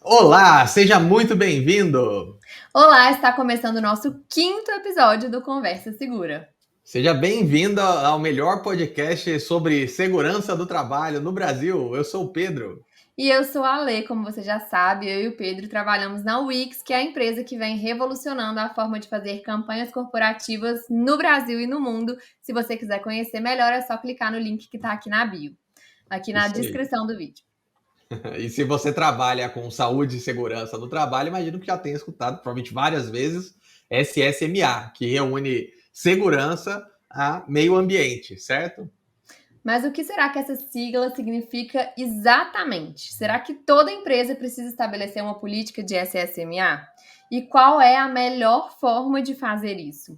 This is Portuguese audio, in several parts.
Olá, seja muito bem-vindo! Olá, está começando o nosso quinto episódio do Conversa Segura. Seja bem-vindo ao melhor podcast sobre segurança do trabalho no Brasil. Eu sou o Pedro. E eu sou a Lê, como você já sabe, eu e o Pedro trabalhamos na Wix, que é a empresa que vem revolucionando a forma de fazer campanhas corporativas no Brasil e no mundo. Se você quiser conhecer melhor, é só clicar no link que está aqui na bio, aqui na Isso aí. descrição do vídeo. E se você trabalha com saúde e segurança no trabalho, imagino que já tenha escutado, provavelmente várias vezes, SSMA, que reúne segurança a meio ambiente, certo? Mas o que será que essa sigla significa exatamente? Será que toda empresa precisa estabelecer uma política de SSMA? E qual é a melhor forma de fazer isso?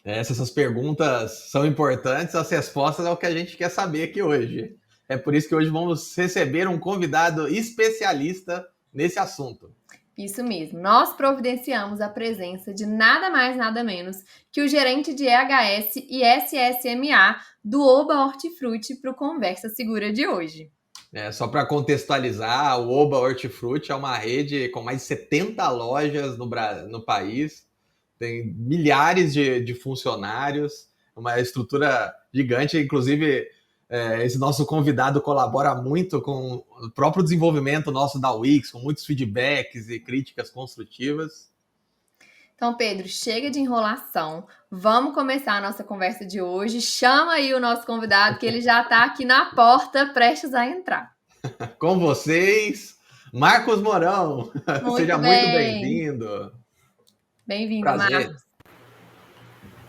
Essas perguntas são importantes, as respostas é o que a gente quer saber aqui hoje. É por isso que hoje vamos receber um convidado especialista nesse assunto. Isso mesmo, nós providenciamos a presença de nada mais, nada menos que o gerente de EHS e SSMA do Oba Hortifruti para o Conversa Segura de hoje. Só para contextualizar, o Oba Hortifruti é uma rede com mais de 70 lojas no país, tem milhares de funcionários, uma estrutura gigante. Inclusive, esse nosso convidado colabora muito com o próprio desenvolvimento nosso da Wix, com muitos feedbacks e críticas construtivas. Então, Pedro, chega de enrolação. Vamos começar a nossa conversa de hoje. Chama aí o nosso convidado, que ele já está aqui na porta, prestes a entrar. Com vocês, Marcos Mourão. Seja Muito muito bem. bem-vindo. Bem-vindo, Prazer. Marcos.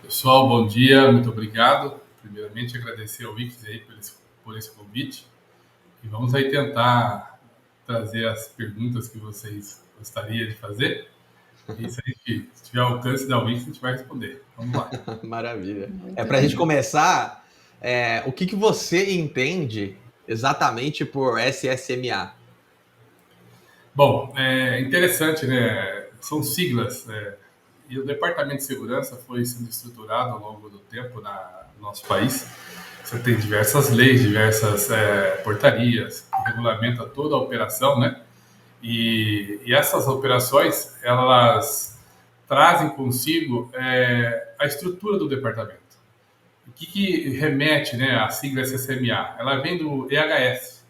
Pessoal, bom dia, muito obrigado. Primeiramente, agradecer ao Wix aí por esse convite. E vamos aí tentar trazer as perguntas que vocês gostariam de fazer. E se a gente tiver alcance da Wix, a gente vai responder. Vamos lá. Maravilha. Muito Para a gente bem. começar, o que você entende exatamente por SSMA? Bom, é interessante, né? São siglas, né? E o Departamento de Segurança foi sendo estruturado ao longo do tempo no nosso país. Você tem diversas leis, diversas portarias que regulamentam toda a operação, né? E essas operações, elas trazem consigo a estrutura do departamento. O que remete, né, a sigla SSMA? Ela vem do EHS,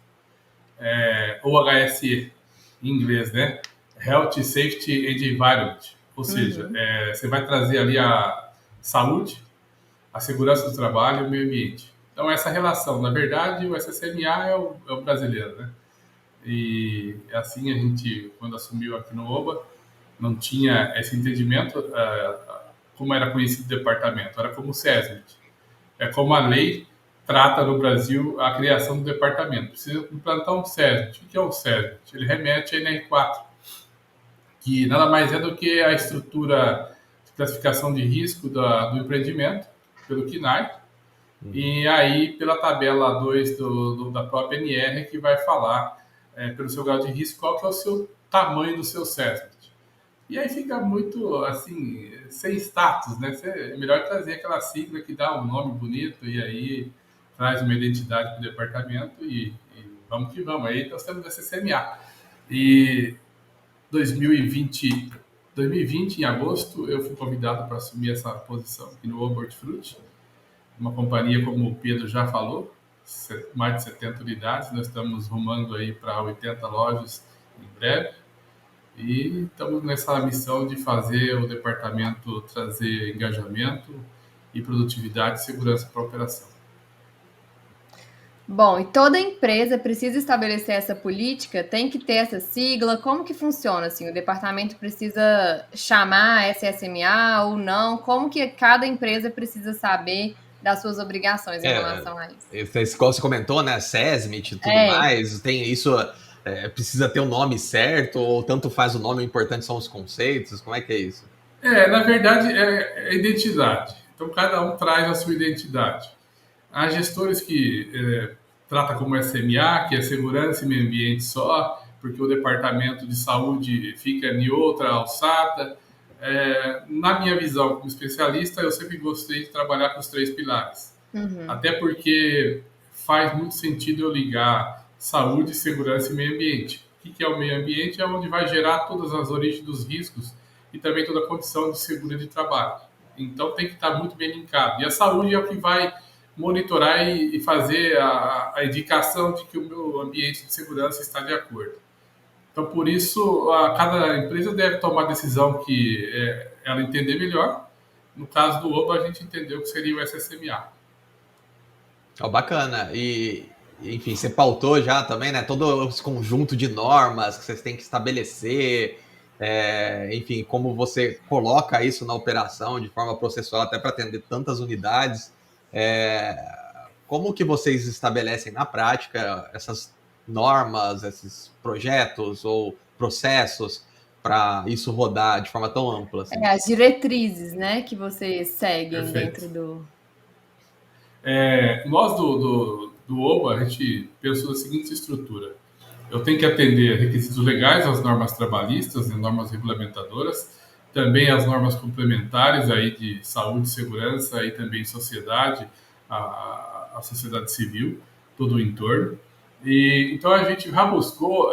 ou HSE, em inglês, né? Health, Safety and Environment. Ou seja, Uhum. você vai trazer ali a saúde, a segurança do trabalho e o meio ambiente. Então, essa relação, na verdade, o SSMA é o brasileiro, né? E assim a gente, quando assumiu aqui no OBA, não tinha esse entendimento, como era conhecido o departamento, era como o SESMIT. É como a lei trata no Brasil a criação do departamento. Precisa implantar um SESMIT. O que é o SESMIT? Ele remete à NR4, que nada mais é do que a estrutura de classificação de risco do empreendimento, pelo CNAE, e aí pela tabela 2 da própria NR, que vai falar, pelo seu grau de risco, qual que é o seu tamanho do seu SESMIT. E aí fica muito, assim, sem status, né? É melhor trazer aquela sigla que dá um nome bonito e aí traz uma identidade para o departamento e vamos que vamos. Aí nós temos esse CMA. E 2020, 2020, em agosto, eu fui convidado para assumir essa posição aqui no Obert Fruit, uma companhia, como o Pedro já falou, mais de 70 unidades. Nós estamos rumando aí para 80 lojas em breve. E estamos nessa missão de fazer o departamento trazer engajamento e produtividade e segurança para a operação. Bom, e toda empresa precisa estabelecer essa política, tem que ter essa sigla. Como que funciona assim? O departamento precisa chamar SSMA ou não? Como que cada empresa precisa saber das suas obrigações em É, relação a isso? Igual você comentou, né? SESMIT e tudo É, mais, tem isso. Precisa ter o nome certo, ou tanto faz o nome, o importante são os conceitos? Como é que é isso? Na verdade, é identidade. Então, cada um traz a sua identidade. Há gestores que trata como SMA, que é segurança e meio ambiente só, porque o departamento de saúde fica em outra alçada. Na minha visão como especialista, eu sempre gostei de trabalhar com os três pilares. uhum. Até porque faz muito sentido eu ligar saúde, segurança e meio ambiente, que é o meio ambiente? É onde vai gerar todas as origens dos riscos e também toda a condição de segurança de trabalho. Então tem que estar muito bem linkado. E a saúde é o que vai monitorar e fazer a indicação de que o meu ambiente de segurança está de acordo. Então, por isso, cada empresa deve tomar a decisão que ela entender melhor. No caso do OBA, a gente entendeu que seria o SSMA. Ó, bacana. E, enfim, você pautou já também, né? Todo esse conjunto de normas que vocês têm que estabelecer, enfim, como você coloca isso na operação de forma processual até para atender tantas unidades. Como que vocês estabelecem na prática essas normas, esses projetos ou processos para isso rodar de forma tão ampla assim? As diretrizes, né, que vocês seguem Perfeito. dentro do... Nós do OBA, a gente pensou na seguinte estrutura. Eu tenho que atender requisitos legais, as normas trabalhistas, as normas regulamentadoras, também as normas complementares aí de saúde, segurança e também sociedade, a sociedade civil, todo o entorno. E então a gente já buscou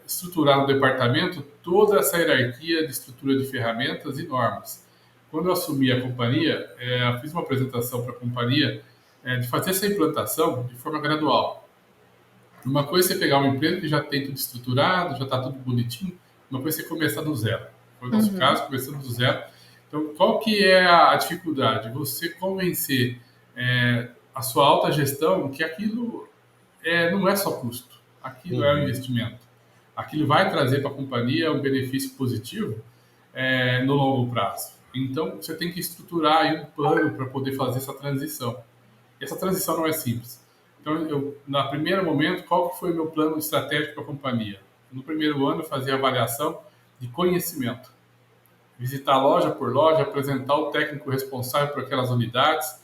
estruturar no departamento toda essa hierarquia de estrutura de ferramentas e normas. Quando eu assumi a companhia, eu fiz uma apresentação para a companhia de fazer essa implantação de forma gradual. Uma coisa é você pegar uma empresa que já tem tudo estruturado, já está tudo bonitinho, uma coisa é você começar do zero. Foi o nosso caso, começando do zero. Então, qual que é a dificuldade? Você convencer a sua alta gestão que aquilo não é só custo, aquilo é um investimento. Aquilo vai trazer para a companhia um benefício positivo no longo prazo. Então, você tem que estruturar aí um plano para poder fazer essa transição. E essa transição não é simples. Então, no primeiro momento, qual que foi o meu plano estratégico para a companhia? No primeiro ano, eu fazia avaliação de conhecimento. Visitar loja por loja, apresentar o técnico responsável por aquelas unidades,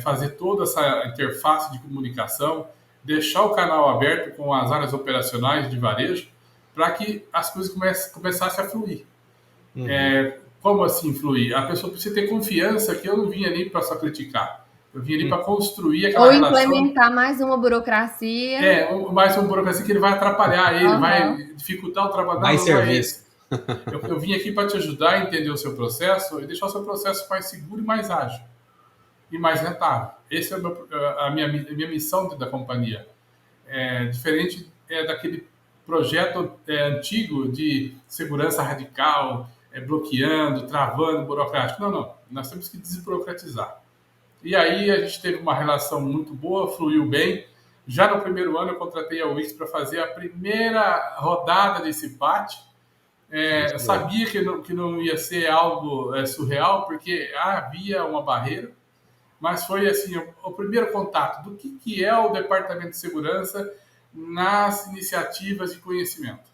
fazer toda essa interface de comunicação, deixar o canal aberto com as áreas operacionais de varejo, para que as coisas começassem a fluir. Como assim fluir? A pessoa precisa ter confiança que eu não vim ali para só criticar. Eu vim ali para construir aquela relação. Ou implementar mais uma burocracia. Mais uma burocracia que ele vai atrapalhar ele, vai dificultar o trabalho. Mais serviço. Eu vim aqui para te ajudar a entender o seu processo e deixar o seu processo mais seguro e mais ágil. E mais rentável. Essa é a minha missão dentro da companhia. Diferente daquele projeto antigo de segurança radical, bloqueando, travando, burocrático. Não. Nós temos que desburocratizar. E aí a gente teve uma relação muito boa, fluiu bem. Já no primeiro ano eu contratei a Wix para fazer a primeira rodada desse PAT. Eu sabia que não ia ser algo surreal, porque havia uma barreira, mas foi assim o primeiro contato do que é o Departamento de Segurança nas iniciativas de conhecimento.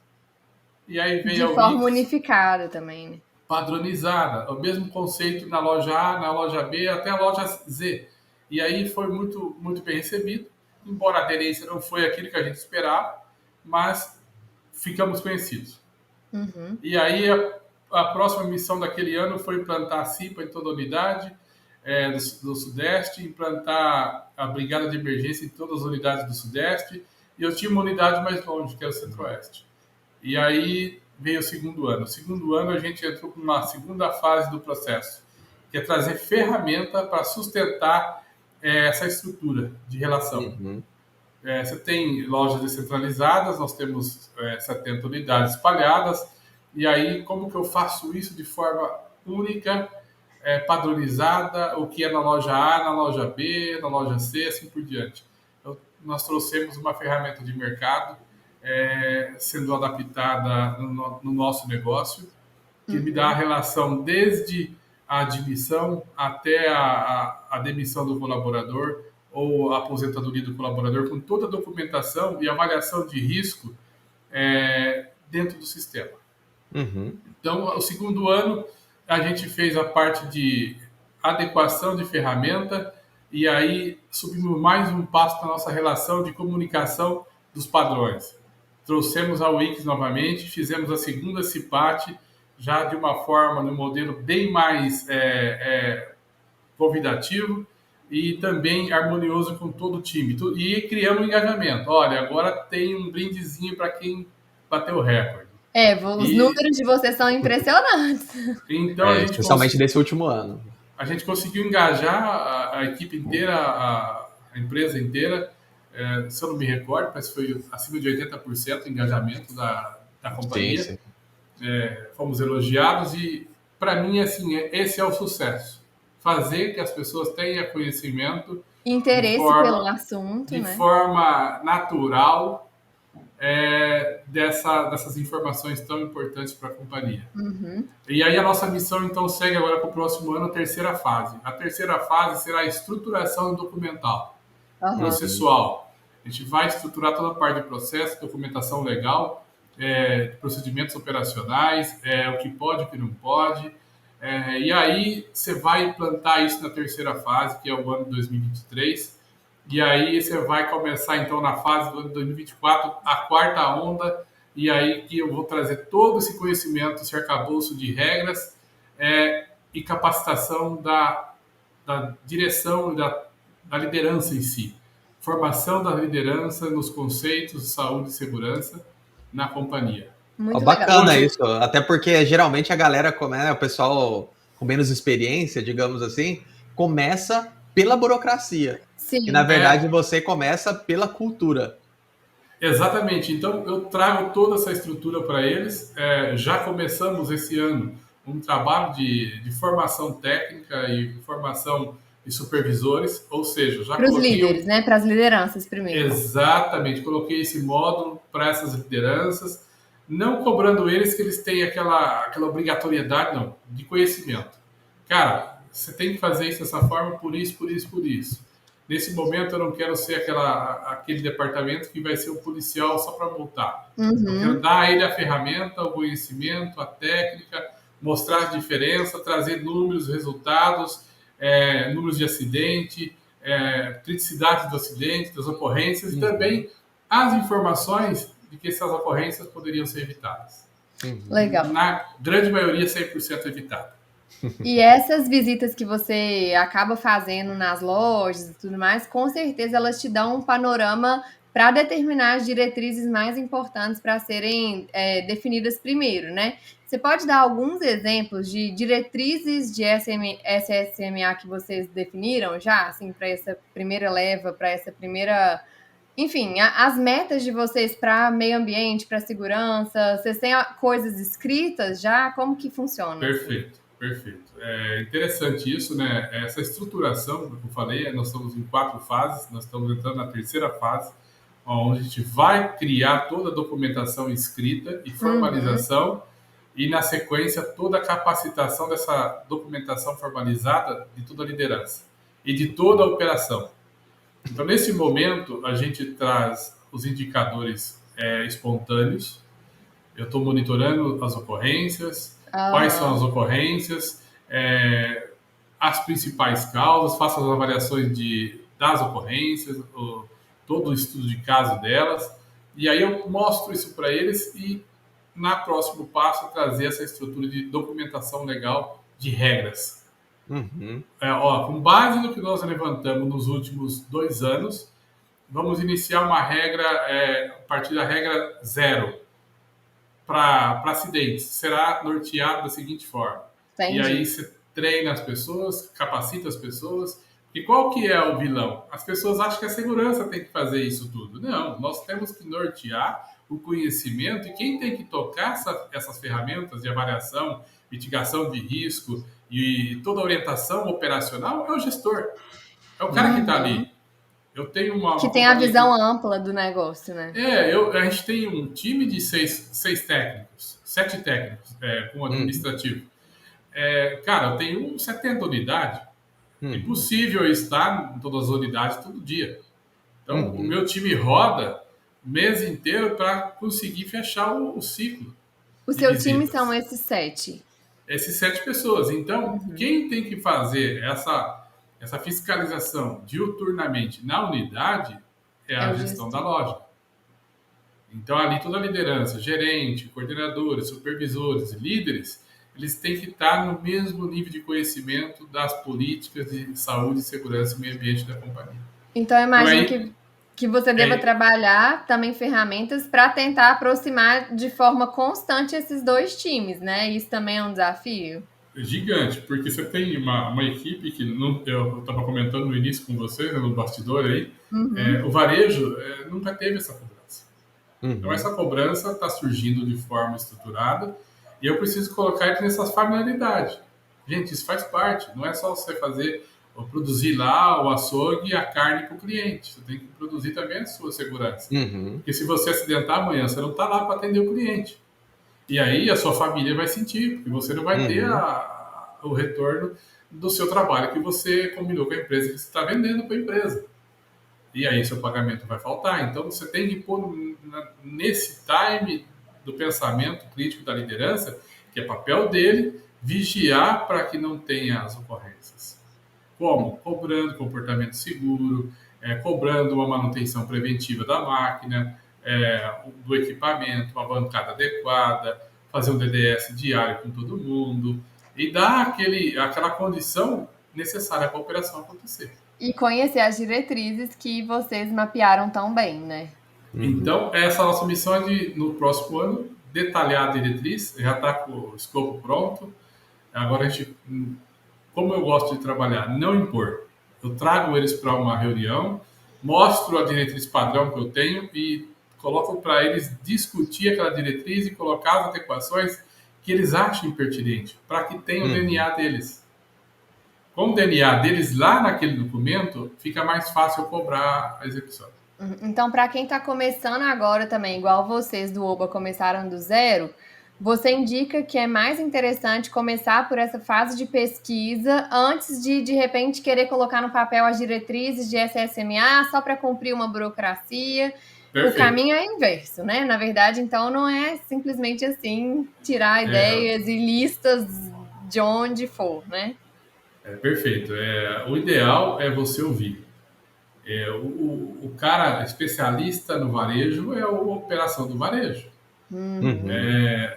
E aí veio de forma unificada também, né? Padronizada, o mesmo conceito na loja A, na loja B, até a loja Z. E aí foi muito, muito bem recebido, embora a aderência não foi aquilo que a gente esperava, mas ficamos conhecidos. E aí a próxima missão daquele ano foi implantar a CIPA em toda a unidade do Sudeste, implantar a brigada de emergência em todas as unidades do Sudeste, e eu tinha uma unidade mais longe, que era o Centro-Oeste. E aí veio o segundo ano. No segundo ano, a gente entrou numa segunda fase do processo, que é trazer ferramenta para sustentar essa estrutura de relação. Você tem lojas descentralizadas, nós temos 70 unidades espalhadas, e aí como que eu faço isso de forma única, padronizada, o que é na loja A, na loja B, na loja C, assim por diante. Então, nós trouxemos uma ferramenta de mercado sendo adaptada no nosso negócio, que me dá a relação desde a admissão até a demissão do colaborador ou a aposentadoria do colaborador, com toda a documentação e avaliação de risco dentro do sistema. Então, o segundo ano, a gente fez a parte de adequação de ferramenta e aí subimos mais um passo na nossa relação de comunicação dos padrões. Trouxemos a Wix novamente, fizemos a segunda CIPAT, já de uma forma, no modelo bem mais convidativo e também harmonioso com todo o time. E criamos um engajamento. Olha, agora tem um brindezinho para quem bater o recorde. Os números de vocês são impressionantes. Então especialmente desse último ano. A gente conseguiu engajar a equipe inteira, a empresa inteira, se eu não me recordo, mas foi acima de 80% o engajamento da companhia. Sim. Fomos elogiados e, para mim, assim, esse é o sucesso. Fazer que as pessoas tenham conhecimento, interesse pelo assunto, de né? forma natural, dessas informações tão importantes para a companhia. E aí a nossa missão, então, segue agora para o próximo ano, a terceira fase. A terceira fase será a estruturação documental, processual. A gente vai estruturar toda a parte de processo, documentação legal, procedimentos operacionais, o que pode e o que não pode. E aí você vai implantar isso na terceira fase, que é o ano de 2023. E aí você vai começar, então, na fase do ano de 2024, a quarta onda, e aí que eu vou trazer todo esse conhecimento, esse arcabouço de regras e capacitação da direção e da liderança em si. Formação da liderança nos conceitos de saúde e segurança na companhia. Muito bacana legal. isso, até porque geralmente a galera, o pessoal com menos experiência, digamos assim, começa pela burocracia. Sim. E na verdade você começa pela cultura. Exatamente, então eu trago toda essa estrutura para eles. Já começamos esse ano um trabalho de formação técnica e formação de supervisores, ou seja, já para os líderes, né? Para as lideranças primeiro. Exatamente, coloquei esse módulo para essas lideranças, não cobrando eles que eles tenham aquela obrigatoriedade, não, de conhecimento. Cara, você tem que fazer isso dessa forma, por isso, por isso, por isso. Nesse momento eu não quero ser aquele departamento que vai ser o policial só para multar. Eu quero dar a ele a ferramenta, o conhecimento, a técnica, mostrar a diferença, trazer números, resultados, números de acidente, criticidade do acidente, das ocorrências e também as informações de que essas ocorrências poderiam ser evitadas. Legal. Na grande maioria, 100% evitada. E essas visitas que você acaba fazendo nas lojas e tudo mais, com certeza elas te dão um panorama para determinar as diretrizes mais importantes para serem definidas primeiro, né? Você pode dar alguns exemplos de diretrizes de SSMA que vocês definiram já, assim, para essa primeira leva, para essa primeira... Enfim, as metas de vocês para meio ambiente, para segurança, vocês têm coisas escritas já? Como que funciona? Perfeito. Assim? Perfeito. É interessante isso, né? Essa estruturação, como eu falei, nós estamos em 4 fases, nós estamos entrando na terceira fase, onde a gente vai criar toda a documentação escrita e formalização, e na sequência toda a capacitação dessa documentação formalizada de toda a liderança e de toda a operação. Então, nesse momento, a gente traz os indicadores espontâneos. Eu estou monitorando as ocorrências, quais são as ocorrências, as principais causas, faço as avaliações das ocorrências, todo o estudo de caso delas, e aí eu mostro isso para eles e, na próximo passo, trazer essa estrutura de documentação legal de regras. Com base no que nós levantamos nos últimos 2 anos, vamos iniciar uma regra, a partir da regra 0, para acidentes. Será norteado da seguinte forma. Entendi. E aí você treina as pessoas, capacita as pessoas. E qual que é o vilão? As pessoas acham que a segurança tem que fazer isso tudo. Não, nós temos que nortear o conhecimento e quem tem que tocar essas ferramentas de avaliação, mitigação de risco e toda a orientação operacional é o gestor. É o cara que está ali. Eu tenho que tem a visão ampla do negócio, né? A gente tem um time de 7 técnicos com administrativo. Cara, eu tenho 70 unidades. É impossível eu estar em todas as unidades todo dia. Então, o meu time roda o mês inteiro para conseguir fechar o ciclo. O seu time são esses 7? Esses 7 pessoas. Então, quem tem que fazer essa fiscalização diuturnamente na unidade é a gestão da loja. Então, ali toda a liderança, gerente, coordenadores, supervisores, líderes, eles têm que estar no mesmo nível de conhecimento das políticas de saúde, segurança e meio ambiente da companhia. Então, eu imagino Que você deva trabalhar também ferramentas para tentar aproximar de forma constante esses dois times, né? Isso também é um desafio? Gigante, porque você tem uma equipe que eu estava comentando no início com você, né, no bastidor aí, o varejo nunca teve essa cobrança. Então essa cobrança está surgindo de forma estruturada e eu preciso colocar isso nessas familiaridades. Gente, isso faz parte, não é só você fazer ou produzir lá o açougue e a carne para o cliente, você tem que produzir também a sua segurança. Porque se você acidentar amanhã, você não está lá para atender o cliente. E aí a sua família vai sentir, porque você não vai ter o retorno do seu trabalho que você combinou com a empresa, que você está vendendo para a empresa. E aí seu pagamento vai faltar. Então você tem que pôr nesse time do pensamento crítico da liderança, que é papel dele, vigiar para que não tenha as ocorrências. Como? Cobrando comportamento seguro, cobrando uma manutenção preventiva da máquina, do equipamento, uma bancada adequada, fazer um DDS diário com todo mundo e dar aquela condição necessária para a operação acontecer. E conhecer as diretrizes que vocês mapearam tão bem, né? Então, essa nossa missão é de, no próximo ano, detalhar a diretriz, já está com o escopo pronto. Agora a gente, como eu gosto de trabalhar, não impor. Eu trago eles para uma reunião, mostro a diretriz padrão que eu tenho e coloco para eles discutir aquela diretriz e colocar as adequações que eles acham pertinente, para que tenha o DNA deles. Com o DNA deles lá naquele documento, fica mais fácil cobrar a execução. Então, para quem está começando agora também, igual vocês do Oba começaram do zero, você indica que é mais interessante começar por essa fase de pesquisa antes de repente, querer colocar no papel as diretrizes de SSMA só para cumprir uma burocracia. Perfeito. O caminho é inverso, né? Na verdade, então, não é simplesmente assim, tirar ideias e listas de onde for, né? Perfeito. O ideal é você ouvir. O cara especialista no varejo é a operação do varejo.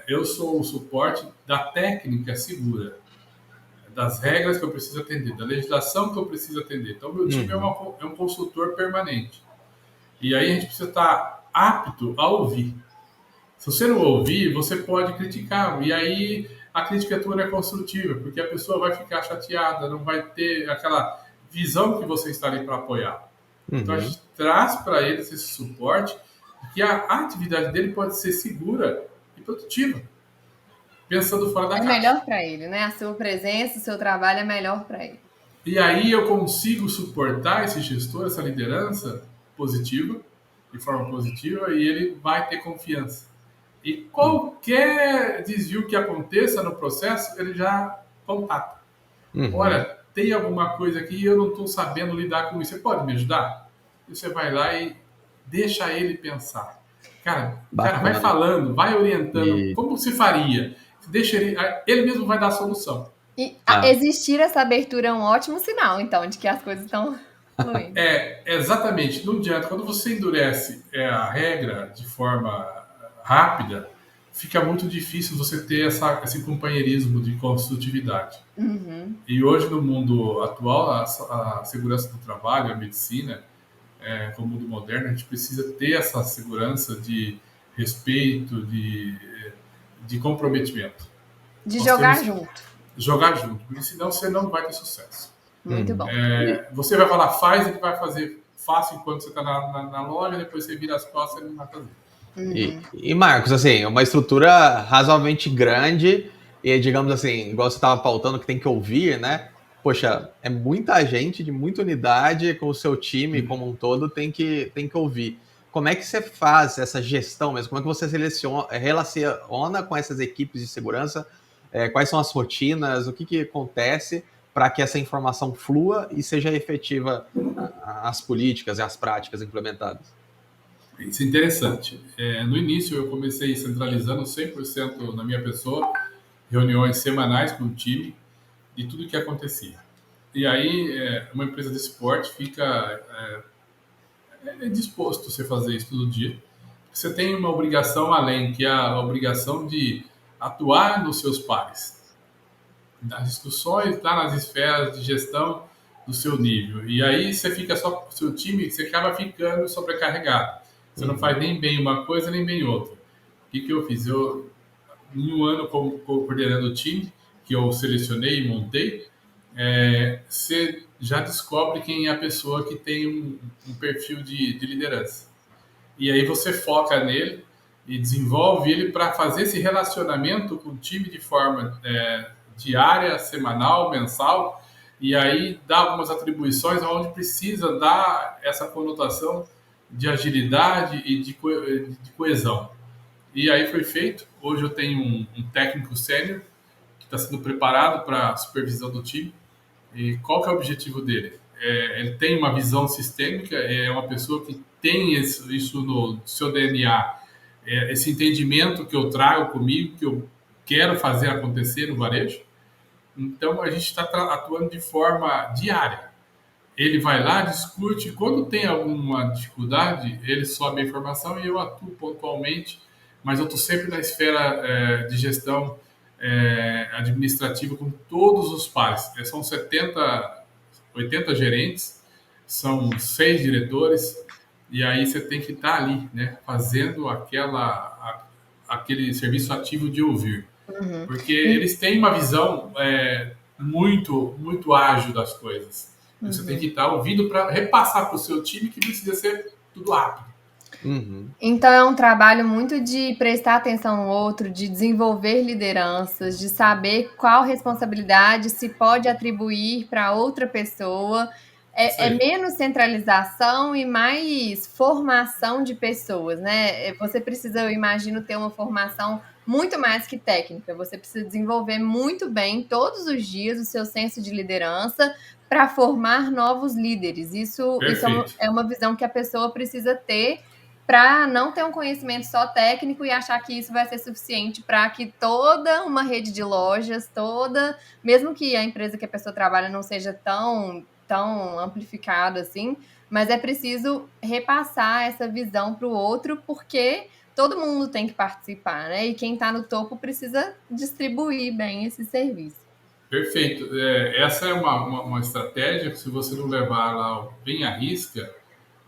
Eu sou o suporte da técnica segura, das regras que eu preciso atender, da legislação que eu preciso atender. Então, meu time é um consultor permanente. E aí a gente precisa estar apto a ouvir. Se você não ouvir, você pode criticar. E aí a crítica tua é construtiva, porque a pessoa vai ficar chateada, não vai ter aquela visão que você está ali para apoiar. Então a gente traz para eles esse suporte, que a atividade dele pode ser segura e produtiva, pensando fora da caixa. É melhor para ele, né? A sua presença, o seu trabalho é melhor para ele. E aí eu consigo suportar esse gestor, essa liderança positiva, de forma positiva, e ele vai ter confiança. E qualquer desvio que aconteça no processo, ele já contata. Olha, tem alguma coisa aqui e eu não estou sabendo lidar com isso. Você pode me ajudar? E você vai lá e deixa ele pensar. Cara, vai falando, vai orientando. Como se faria? Deixa ele mesmo vai dar a solução. E existir essa abertura é um ótimo sinal, então, de que as coisas estão fluindo. Exatamente. Não adianta. Quando você endurece a regra de forma rápida, fica muito difícil você ter esse companheirismo de construtividade. E hoje, no mundo atual, a segurança do trabalho, a medicina, com o mundo moderno, a gente precisa ter essa segurança de respeito, de comprometimento. De jogar junto. Jogar junto, porque senão você não vai ter sucesso. Muito bom. Você vai falar faz, ele vai fazer fácil enquanto você está na loja, depois você vira as costas e ele não vai fazer. E Marcos, assim, uma estrutura razoavelmente grande e, digamos assim, igual você estava pautando que tem que ouvir, né? Poxa, é muita gente de muita unidade com o seu time como um todo tem que ouvir. Como é que você faz essa gestão mesmo? Como é que você relaciona com essas equipes de segurança? Quais são as rotinas? O que acontece para que essa informação flua e seja efetiva as políticas e as práticas implementadas? Isso é interessante. No início, eu comecei centralizando 100% na minha pessoa, reuniões semanais com o time, de tudo que acontecia. E aí, uma empresa de esporte fica disposto a você fazer isso todo dia. Você tem uma obrigação além, que é a obrigação de atuar nos seus pares. Nas discussões, lá nas esferas de gestão do seu nível. E aí você fica só com o seu time, você acaba ficando sobrecarregado. Você não faz nem bem uma coisa, nem bem outra. O que eu fiz? Em um ano como coordenando o time, que eu selecionei e montei, você já descobre quem é a pessoa que tem um perfil de liderança. E aí você foca nele e desenvolve ele para fazer esse relacionamento com o time de forma diária, semanal, mensal, e aí dá algumas atribuições onde precisa dar essa conotação de agilidade e de coesão. E aí foi feito. Hoje eu tenho um técnico sênior que está sendo preparado para a supervisão do time. E qual que é o objetivo dele? Ele tem uma visão sistêmica, é uma pessoa que tem isso no seu DNA, esse entendimento que eu trago comigo, que eu quero fazer acontecer no varejo. Então, a gente está atuando de forma diária. Ele vai lá, discute, quando tem alguma dificuldade, ele sobe a informação e eu atuo pontualmente, mas eu estou sempre na esfera de gestão administrativa com todos os pares. São 80 gerentes, são 6 diretores, e aí você tem que estar ali, né, fazendo aquele serviço ativo de ouvir. Porque eles têm uma visão muito, muito ágil das coisas. Você tem que estar ouvindo para repassar para o seu time que precisa ser tudo rápido. Então é um trabalho muito de prestar atenção no outro, de desenvolver lideranças, de saber qual responsabilidade se pode atribuir para outra pessoa. É menos centralização e mais formação de pessoas, né? Você precisa, eu imagino, ter uma formação muito mais que técnica. Você precisa desenvolver muito bem todos os dias o seu senso de liderança para formar novos líderes. Isso é uma visão que a pessoa precisa ter para não ter um conhecimento só técnico e achar que isso vai ser suficiente para que toda uma rede de lojas, mesmo que a empresa que a pessoa trabalha não seja tão amplificada assim, mas é preciso repassar essa visão para o outro, porque todo mundo tem que participar, né? E quem está no topo precisa distribuir bem esse serviço. Perfeito. Essa é uma estratégia que, se você não levar lá bem à risca,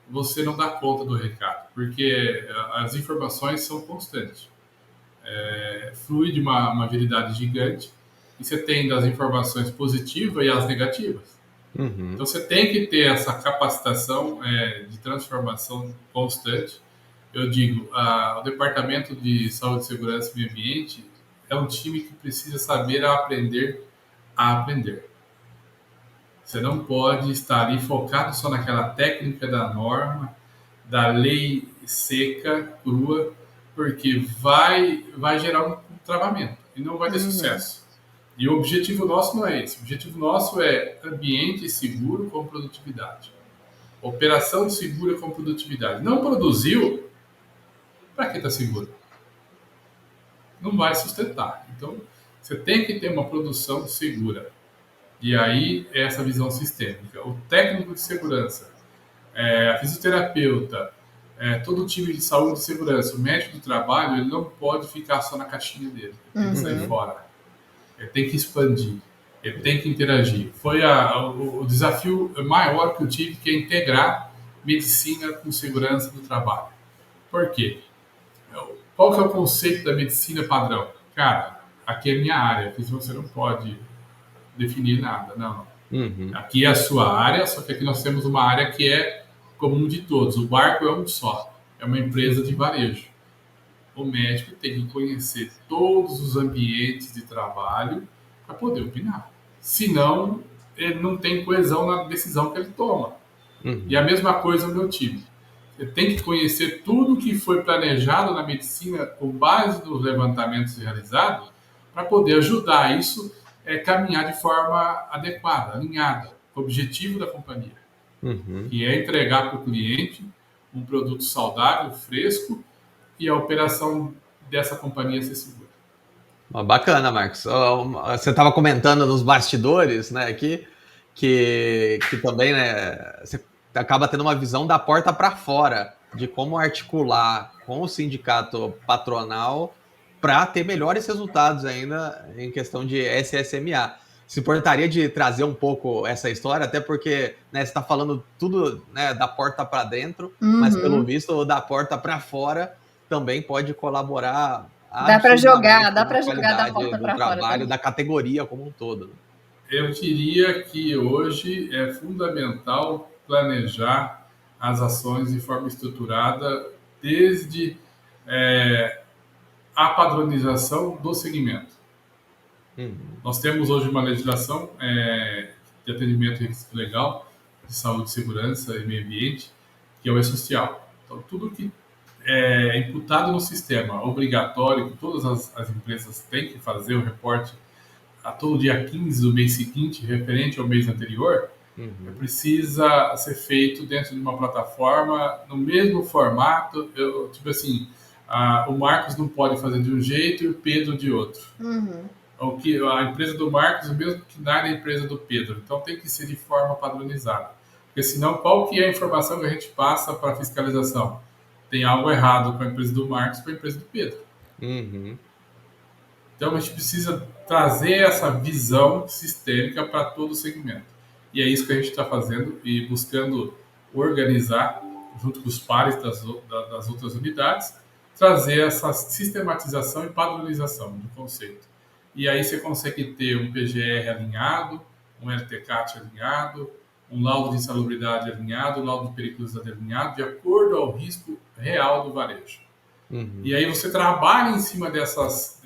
você não dá conta do recado, porque as informações são constantes. Flui de uma agilidade gigante, e você tem das informações positivas e as negativas. Então você tem que ter essa capacitação de transformação constante. Eu digo, o Departamento de Saúde, Segurança e Meio Ambiente é um time que precisa saber aprender a aprender. Você não pode estar ali focado só naquela técnica da norma, da lei seca, crua, porque vai gerar um travamento e não vai ter sucesso. E o objetivo nosso não é esse. O objetivo nosso é ambiente seguro com produtividade. Operação segura com produtividade. Não produziu, para que está seguro? Não vai sustentar. Então, você tem que ter uma produção segura. E aí, é essa visão sistêmica. O técnico de segurança, a fisioterapeuta, todo o time de saúde e segurança, o médico do trabalho, ele não pode ficar só na caixinha dele. Ele tem que sair fora. Ele tem que expandir. Ele tem que interagir. Foi o desafio maior que eu tive, que é integrar medicina com segurança do trabalho. Por quê? Qual que é o conceito da medicina padrão? Cara, aqui é minha área, aqui você não pode definir nada, não. Aqui é a sua área, só que aqui nós temos uma área que é comum de todos. O barco é um só, é uma empresa de varejo. O médico tem que conhecer todos os ambientes de trabalho para poder opinar. Senão, ele não tem coesão na decisão que ele toma. E a mesma coisa no meu time. Você tem que conhecer tudo que foi planejado na medicina com base nos levantamentos realizados para poder ajudar isso caminhar de forma adequada, alinhada, com o objetivo da companhia, que é entregar para o cliente um produto saudável, fresco, e a operação dessa companhia ser segura. Bacana, Marcos. Você estava comentando nos bastidores, né, que também, né, você acaba tendo uma visão da porta para fora de como articular com o sindicato patronal para ter melhores resultados ainda em questão de SSMA. se importaria de trazer um pouco essa história, até porque, né, você está falando tudo, né, da porta para dentro, mas pelo visto da porta para fora também pode colaborar Dá para jogar, absurdamente dá na para jogar da qualidade porta do para fora trabalho também. da categoria como um todo, né? Eu diria que hoje é fundamental planejar as ações de forma estruturada desde a padronização do segmento. Nós temos hoje uma legislação de atendimento e risco legal, de saúde, segurança e meio ambiente, que é o E-Social. Então, tudo que é imputado no sistema, obrigatório, que todas as empresas têm que fazer o reporte a todo dia 15 do mês seguinte, referente ao mês anterior, precisa ser feito dentro de uma plataforma, no mesmo formato. Tipo assim, o Marcos não pode fazer de um jeito e o Pedro de outro. O que a empresa do Marcos, o mesmo que na empresa do Pedro. Então tem que ser de forma padronizada. Porque senão, qual que é a informação que a gente passa para a fiscalização? Tem algo errado com a empresa do Marcos e com a empresa do Pedro. Então a gente precisa trazer essa visão sistêmica para todo o segmento. E é isso que a gente está fazendo e buscando organizar, junto com os pares das outras unidades, trazer essa sistematização e padronização do conceito. E aí você consegue ter um PGR alinhado, um LTCAT alinhado, um laudo de insalubridade alinhado, um laudo de periculosidade alinhado, de acordo ao risco real do varejo. E aí você trabalha em cima dessas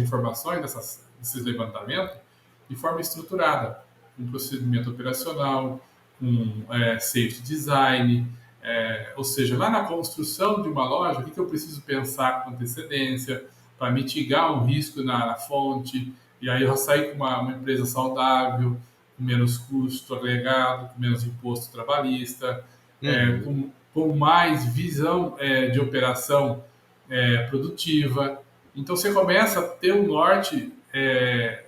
informações, desses levantamentos, de forma estruturada, com procedimento operacional, com safety design, ou seja, lá na construção de uma loja, o que eu preciso pensar com antecedência para mitigar um risco na fonte, e aí eu já sair com uma empresa saudável, com menos custo agregado, com menos imposto trabalhista, com mais visão de operação produtiva. Então você começa a ter um norte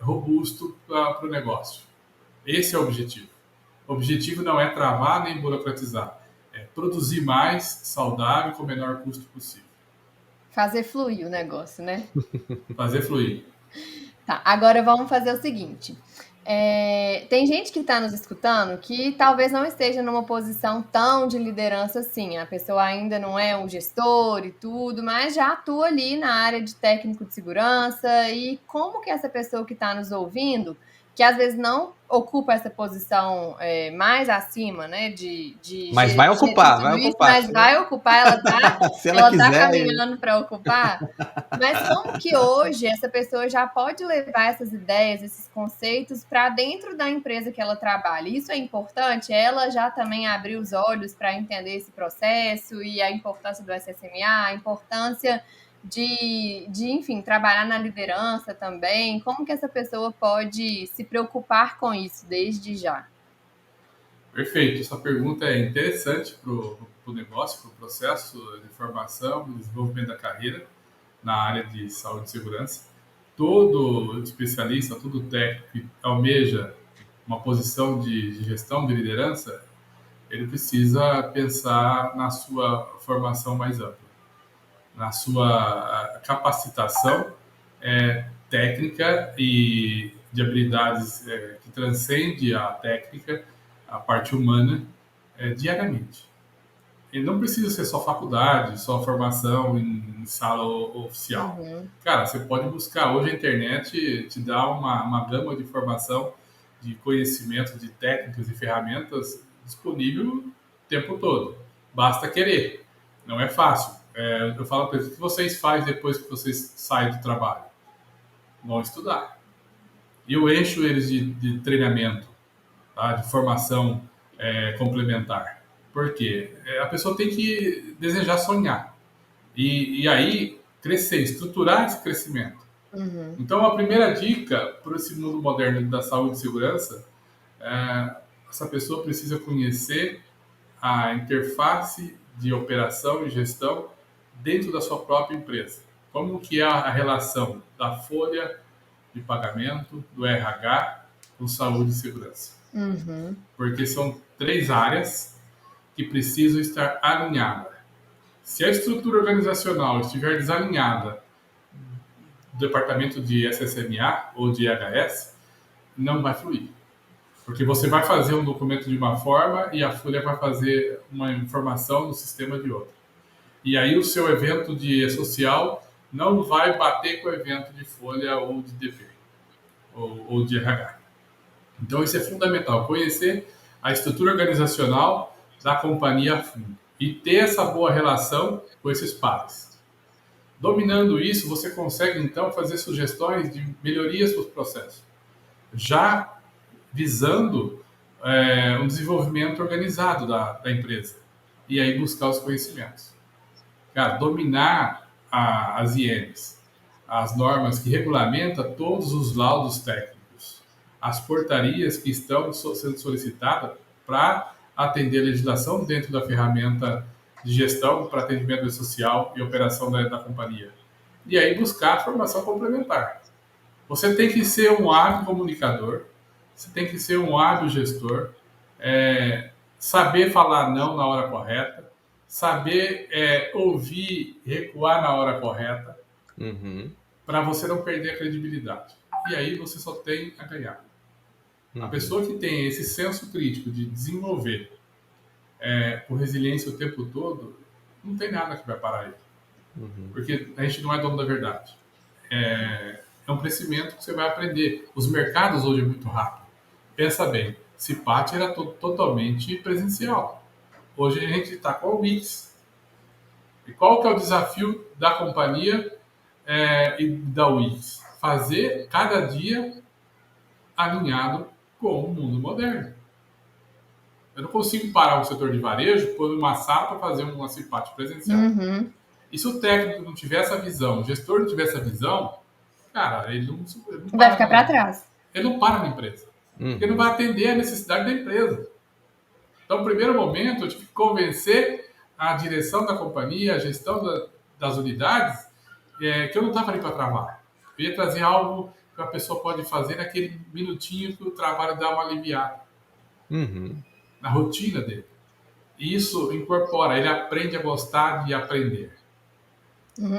robusto para o negócio. Esse é o objetivo. O objetivo não é travar nem burocratizar, é produzir mais saudável com o menor custo possível. Fazer fluir o negócio, né? Fazer fluir. Tá, agora vamos fazer o seguinte. Tem gente que está nos escutando que talvez não esteja numa posição tão de liderança assim. A pessoa ainda não é um gestor e tudo, mas já atua ali na área de técnico de segurança. E como que essa pessoa que está nos ouvindo, que às vezes não ocupa essa posição mais acima, né? Mas vai ocupar, mas vai ocupar, ela tá, se ela tá quiser, caminhando para ocupar. Mas como que hoje essa pessoa já pode levar essas ideias, esses conceitos para dentro da empresa que ela trabalha? Isso é importante? Ela já também abriu os olhos para entender esse processo e a importância do SSMA, a importância enfim, trabalhar na liderança também. Como que essa pessoa pode se preocupar com isso desde já? Perfeito. Essa pergunta é interessante para o negócio, para o processo de formação, de desenvolvimento da carreira na área de saúde e segurança. Todo especialista, todo técnico que almeja uma posição de gestão, de liderança, ele precisa pensar na sua formação mais ampla, na sua capacitação técnica e de habilidades que transcende a técnica, a parte humana, diariamente. Ele não precisa ser só faculdade, só formação em sala oficial. Cara, você pode buscar. Hoje a internet te dá uma gama de formação, de conhecimento, de técnicas e ferramentas disponível o tempo todo. Basta querer. Não é fácil. Eu falo para eles, o que vocês fazem depois que vocês saem do trabalho? Vão estudar. E eu encho eles de treinamento, tá? De formação complementar. Por quê? A pessoa tem que desejar sonhar. E aí, crescer, estruturar esse crescimento. Então, a primeira dica para esse mundo moderno da saúde e segurança, essa pessoa precisa conhecer a interface de operação e gestão dentro da sua própria empresa. Como que é a relação da folha de pagamento, do RH, com saúde e segurança. Porque são 3 áreas que precisam estar alinhadas. Se a estrutura organizacional estiver desalinhada do departamento de SSMA ou de IHS, não vai fluir. Porque você vai fazer um documento de uma forma e a Folha vai fazer uma informação no sistema de outra. E aí o seu evento de social não vai bater com o evento de Folha ou de DP, ou de RH. Então isso é fundamental, conhecer a estrutura organizacional da companhia a fundo e ter essa boa relação com esses pares. Dominando isso, você consegue então fazer sugestões de melhorias para os processos, já visando um desenvolvimento organizado da empresa e aí buscar os conhecimentos. Cara, dominar as INs, as normas que regulamentam todos os laudos técnicos, as portarias que estão sendo solicitadas para atender a legislação dentro da ferramenta de gestão para atendimento social e operação da companhia. E aí buscar a formação complementar. Você tem que ser um hábil comunicador, você tem que ser um hábil gestor, saber falar não na hora correta, saber ouvir, recuar na hora correta, para você não perder a credibilidade. E aí você só tem a ganhar. A pessoa que tem esse senso crítico de desenvolver com resiliência o tempo todo, não tem nada que vai parar ele. Porque a gente não é dono da verdade. É um crescimento que você vai aprender. Os mercados hoje é muito rápido. Pensa bem, CIPAT era totalmente presencial. Hoje a gente está com o Wix. E qual que é o desafio da companhia e da Wix? Fazer cada dia alinhado com o mundo moderno. Eu não consigo parar um setor de varejo, pôr uma sala para fazer uma CIPAT presencial. E se o técnico não tiver essa visão, o gestor não tiver essa visão, cara, ele não vai ficar para trás. Ele não para na empresa. Ele não vai atender a necessidade da empresa. Então, no primeiro momento, eu tive que convencer a direção da companhia, a gestão das unidades, que eu não estava ali para travar. Eu ia trazer algo que a pessoa pode fazer naquele minutinho que o trabalho dá uma aliviada. Na rotina dele. E isso incorpora, ele aprende a gostar de aprender.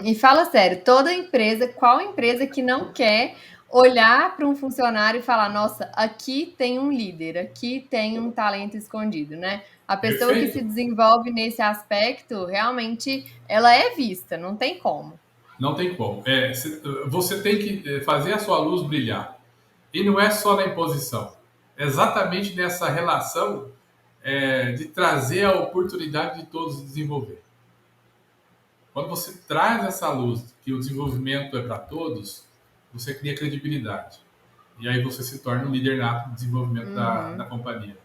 E fala sério, toda empresa, qual empresa que não quer olhar para um funcionário e falar, nossa, aqui tem um líder, aqui tem um talento escondido, né? A pessoa que se desenvolve nesse aspecto, realmente, ela é vista, não tem como. Não tem como. Você tem que fazer a sua luz brilhar. E não é só na imposição. É exatamente nessa relação de trazer a oportunidade de todos desenvolver. Quando você traz essa luz, que o desenvolvimento é para todos, você cria credibilidade. E aí você se torna um líder nato de desenvolvimento da companhia.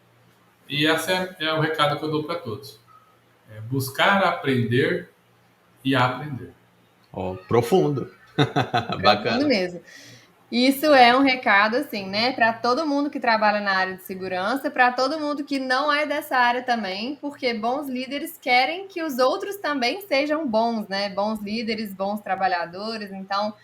E esse é o recado que eu dou para todos. Buscar aprender e aprender. Profundo. Bacana. Profundo mesmo. Isso é um recado, assim, né, para todo mundo que trabalha na área de segurança, para todo mundo que não é dessa área também, porque bons líderes querem que os outros também sejam bons, né? Bons líderes, bons trabalhadores. Então,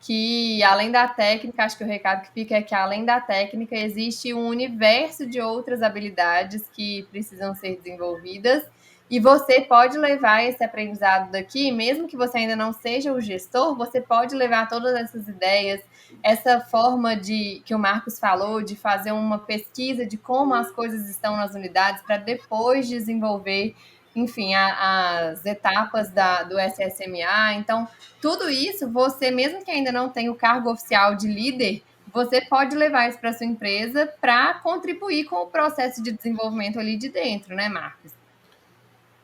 que além da técnica, acho que o recado que fica é que além da técnica existe um universo de outras habilidades que precisam ser desenvolvidas. E você pode levar esse aprendizado daqui, mesmo que você ainda não seja o gestor, você pode levar todas essas ideias, essa forma que o Marcos falou, de fazer uma pesquisa de como as coisas estão nas unidades, para depois desenvolver, enfim, as etapas do SSMA. Então, tudo isso, você, mesmo que ainda não tenha o cargo oficial de líder, você pode levar isso para a sua empresa para contribuir com o processo de desenvolvimento ali de dentro, né, Marcos?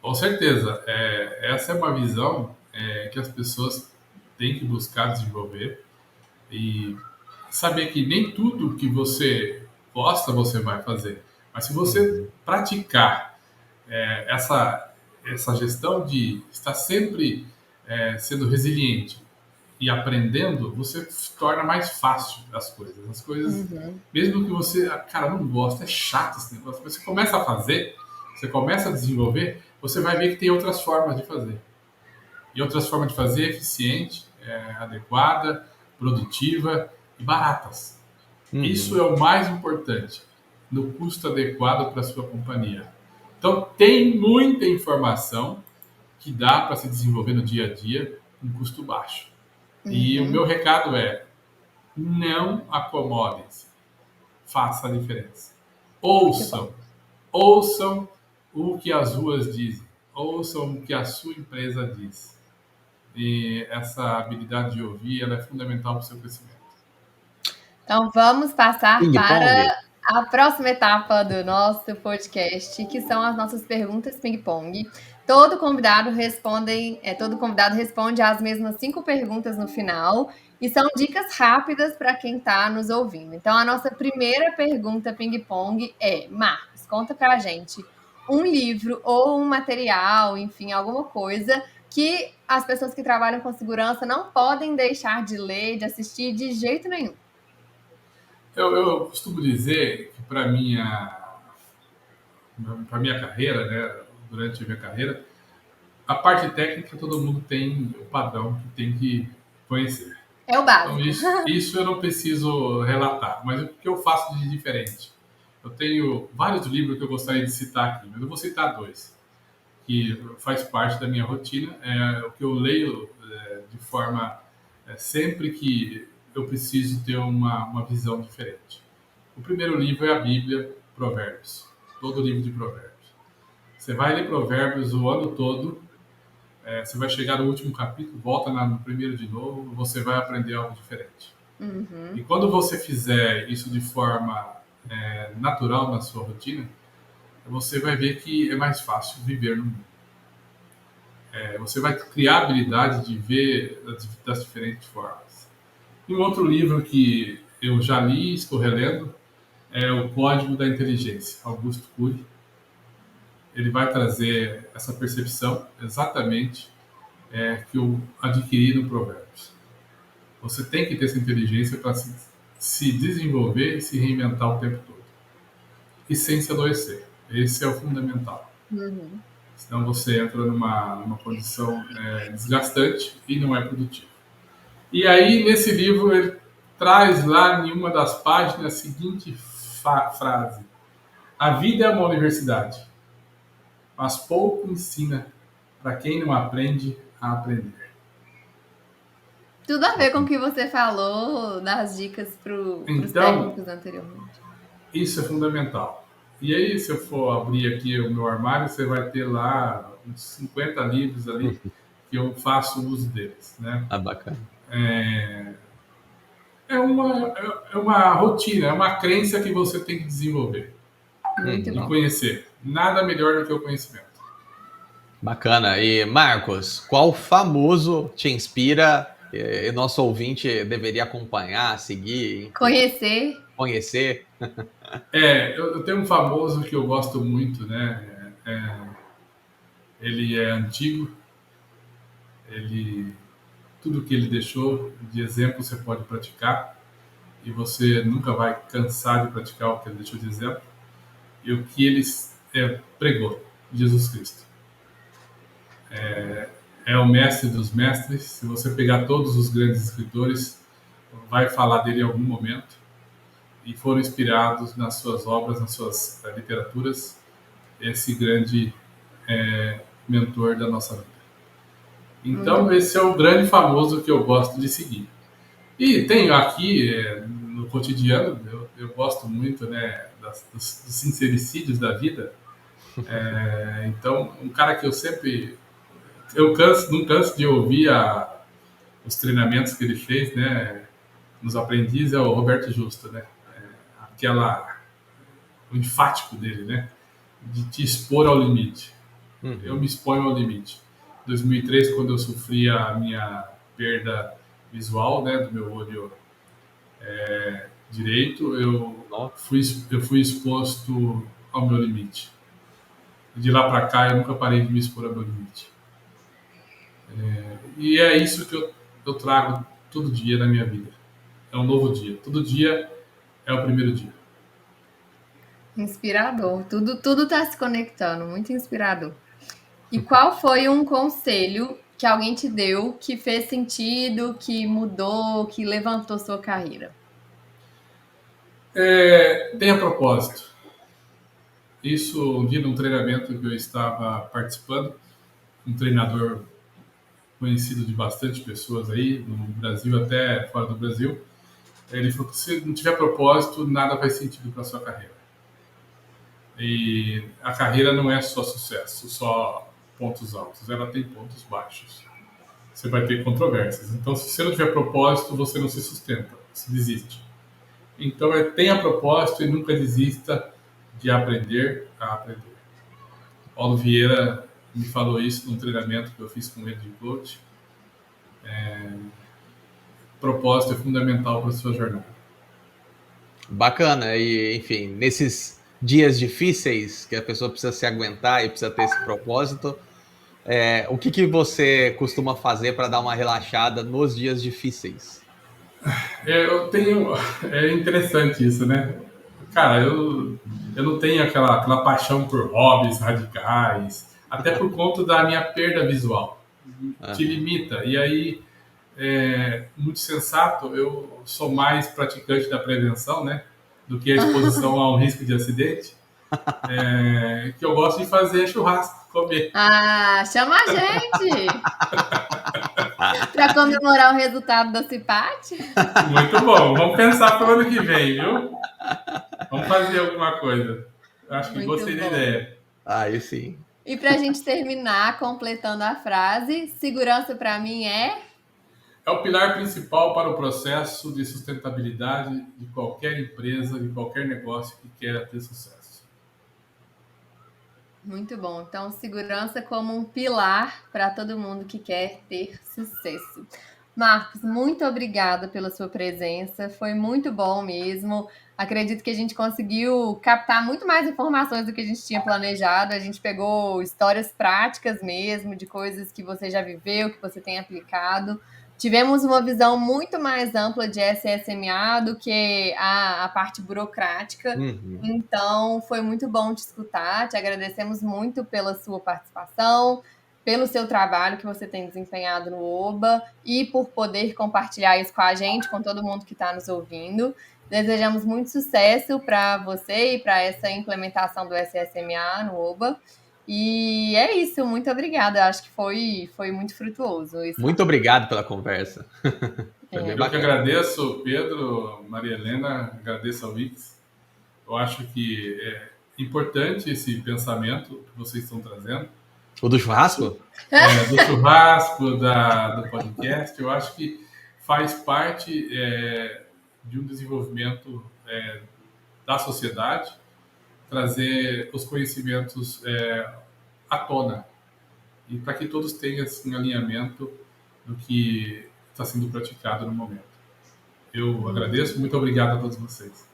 Com certeza. Essa é uma visão que as pessoas têm que buscar desenvolver e saber que nem tudo que você gosta você vai fazer. Mas se você praticar essa gestão de estar sempre sendo resiliente e aprendendo, você torna mais fácil as coisas. As coisas, mesmo que você, cara, não gosta, é chato esse negócio, mas você começa a fazer, você começa a desenvolver, você vai ver que tem outras formas de fazer. E outras formas de fazer eficiente, adequada, produtiva e baratas. Isso é o mais importante, no custo adequado para a sua companhia. Então, tem muita informação que dá para se desenvolver no dia a dia em custo baixo. E o meu recado é, não acomodem-se. faça a diferença. Muito bom. Ouçam o que as ruas dizem, ouçam o que a sua empresa diz. E essa habilidade de ouvir, ela é fundamental para o seu crescimento. Então vamos passar Ping-pong. para a próxima etapa do nosso podcast, que são as nossas perguntas ping-pong. Todo convidado responde as mesmas 5 perguntas no final e são dicas rápidas para quem está nos ouvindo. Então a nossa primeira pergunta ping-pong é: Marcos, conta para a gente um livro ou um material, enfim, alguma coisa que as pessoas que trabalham com segurança não podem deixar de ler, de assistir de jeito nenhum. Eu costumo dizer que para minha carreira, né, durante a minha carreira, a parte técnica todo mundo tem o padrão que tem que conhecer. É o Então básico. isso eu não preciso relatar, mas o que eu faço de diferente? Eu tenho vários livros que eu gostaria de citar aqui, mas eu vou citar 2, que faz parte da minha rotina, é o que eu leio de forma sempre que eu preciso ter uma visão diferente. O primeiro livro é a Bíblia, Provérbios, todo livro de Provérbios. Você vai ler Provérbios o ano todo, você vai chegar no último capítulo, volta no primeiro de novo, você vai aprender algo diferente. E quando você fizer isso de forma natural na sua rotina, você vai ver que é mais fácil viver no mundo. Você vai criar a habilidade de ver das diferentes formas. E um outro livro que eu já li e estou relendo é O Código da Inteligência, Augusto Cury. Ele vai trazer essa percepção exatamente que eu adquiri no Provérbios. Você tem que ter essa inteligência para se desenvolver e se reinventar o tempo todo. E sem se adoecer. Esse é o fundamental. Senão você entra numa condição desgastante e não é produtivo. E aí, nesse livro, ele traz lá em uma das páginas a seguinte frase: a vida é uma universidade, mas pouco ensina para quem não aprende a aprender. Tudo a ver com o que você falou das dicas para os Então, técnicos anteriormente. isso é fundamental. E aí, se eu for abrir aqui o meu armário, você vai ter lá uns 50 livros ali que eu faço uso deles, né? Ah, bacana. É uma rotina, é uma crença que você tem que desenvolver Muito e bom. conhecer. Nada melhor do que o conhecimento. Bacana. E, Marcos, qual famoso te inspira e nosso ouvinte deveria acompanhar, seguir, Conhecer. Eu tenho um famoso que eu gosto muito, né? Ele é antigo, tudo que ele deixou de exemplo você pode praticar e você nunca vai cansar de praticar o que ele deixou de exemplo e o que ele pregou, Jesus Cristo. É o mestre dos mestres. Se você pegar todos os grandes escritores, vai falar dele em algum momento e foram inspirados nas suas obras, nas suas literaturas, esse grande mentor da nossa vida. Então, esse é o grande famoso que eu gosto de seguir. E tenho aqui, no cotidiano, eu gosto muito, né, dos sincericídios da vida. Então, um cara que eu sempre... não canso de ouvir os treinamentos que ele fez, né, nos aprendizes, é o Roberto Justo, né? O enfático dele, né? De te expor ao limite. Eu me exponho ao limite. Em 2003, quando eu sofri a minha perda visual, né, do meu olho direito, eu fui exposto ao meu limite. De lá para cá, eu nunca parei de me expor ao meu limite. E é isso que eu trago todo dia na minha vida. É um novo dia. Todo dia é o primeiro dia. Inspirador. Tudo está se conectando. Muito inspirador. E qual foi um conselho que alguém te deu que fez sentido, que mudou, que levantou sua carreira? Tenha propósito. Isso um dia num treinamento que eu estava participando, um treinador conhecido de bastante pessoas aí, no Brasil até fora do Brasil, Ele falou que se não tiver propósito, nada faz sentido para sua carreira. E a carreira não é só sucesso, só pontos altos, ela tem pontos baixos. Você vai ter controvérsias. Então, se você não tiver propósito, você não se sustenta, você desiste. Então, tenha propósito e nunca desista de aprender a aprender. Paulo Vieira me falou isso num treinamento que eu fiz com ele de coach. Propósito é fundamental para a sua jornada. Bacana. E, enfim, nesses dias difíceis que a pessoa precisa se aguentar e precisa ter esse propósito, o que você costuma fazer para dar uma relaxada nos dias difíceis? É interessante isso, né? Cara, eu não tenho aquela paixão por hobbies radicais, até por conta da minha perda visual. Te limita. E aí, muito sensato, eu sou mais praticante da prevenção, né? Do que a exposição a um risco de acidente. Que eu gosto de fazer churrasco, comer. Chama a gente! Para comemorar o resultado da CIPAT. Muito bom. Vamos pensar para o ano que vem, viu? Vamos fazer alguma coisa. Acho que Muito gostei da bom. ideia. Aí sim. E para a gente terminar, completando a frase, segurança para mim é o pilar principal para o processo de sustentabilidade de qualquer empresa, de qualquer negócio que queira ter sucesso. Muito bom. Então, segurança como um pilar para todo mundo que quer ter sucesso. Marcos, muito obrigada pela sua presença. Foi muito bom mesmo. Acredito que a gente conseguiu captar muito mais informações do que a gente tinha planejado. A gente pegou histórias práticas mesmo, de coisas que você já viveu, que você tem aplicado. Tivemos uma visão muito mais ampla de SSMA do que a parte burocrática. Então, foi muito bom te escutar. Te agradecemos muito pela sua participação, pelo seu trabalho que você tem desempenhado no OBA e por poder compartilhar isso com a gente, com todo mundo que está nos ouvindo. Desejamos muito sucesso para você e para essa implementação do SSMA no OBA. E é isso, muito obrigada. Acho que foi muito frutuoso. Muito obrigado pela conversa. Eu que agradeço, Pedro, Maria Helena, agradeço ao Wix. Eu acho que é importante esse pensamento que vocês estão trazendo. O do churrasco? Do churrasco, do podcast. Eu acho que faz parte de um desenvolvimento da sociedade, trazer os conhecimentos à tona e para que todos tenham assim, alinhamento do que está sendo praticado no momento. Eu agradeço, muito obrigado a todos vocês.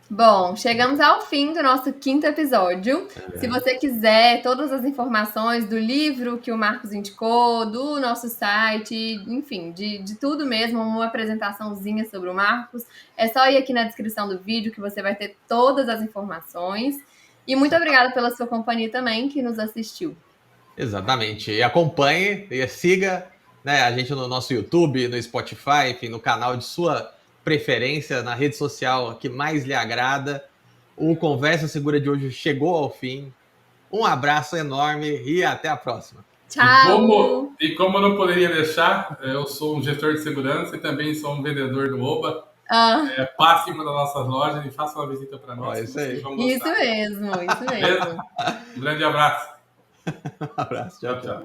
Bom, chegamos ao fim do nosso 5º episódio. Se você quiser todas as informações do livro que o Marcos indicou, do nosso site, enfim, de tudo mesmo, uma apresentaçãozinha sobre o Marcos, é só ir aqui na descrição do vídeo que você vai ter todas as informações. E muito obrigada pela sua companhia também, que nos assistiu. Exatamente. E acompanhe e siga, né, a gente no nosso YouTube, no Spotify, enfim, no canal de sua preferência, na rede social que mais lhe agrada. O Conversa Segura de hoje chegou ao fim. Um abraço enorme e até a próxima. Tchau! E como eu não poderia deixar, eu sou um gestor de segurança e também sou um vendedor do OBA. Passe em uma das nossas lojas e faça uma visita para nós. Isso aí. Isso mesmo, isso mesmo. Um grande abraço. Um abraço. Tchau, tchau.